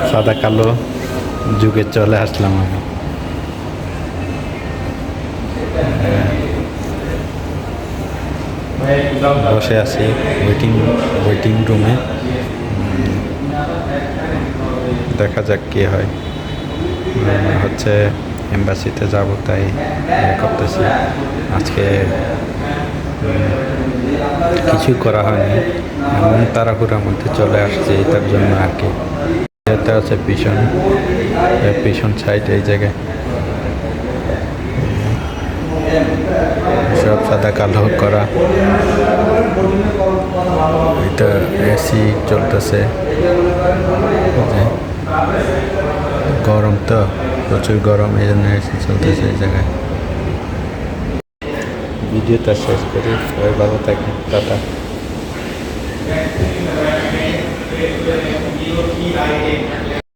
সাদা কালো যুগে চলে আসলাম আমি। বসে আছি ওয়েটিং রুমে। দেখা যাক কি হয়। হচ্ছে এম্বাসিতে যাব, তাই করতেছি। আজকে কিছু করা হয়নি, এমন তাড়াহুড়ার মধ্যে চলে আসছে, তার জন্য আর কি। এটা আছে পিছন সাইড, এই জায়গায় সব সাদা কালো করা। এটা এসি চলতেছে, গরম তো, প্রচুর গরম, এই জন্য এসি চলতেছে এই জায়গায়। ভিডিওটা শেষ করি, সবাই ভালো থাকেন, টাটা।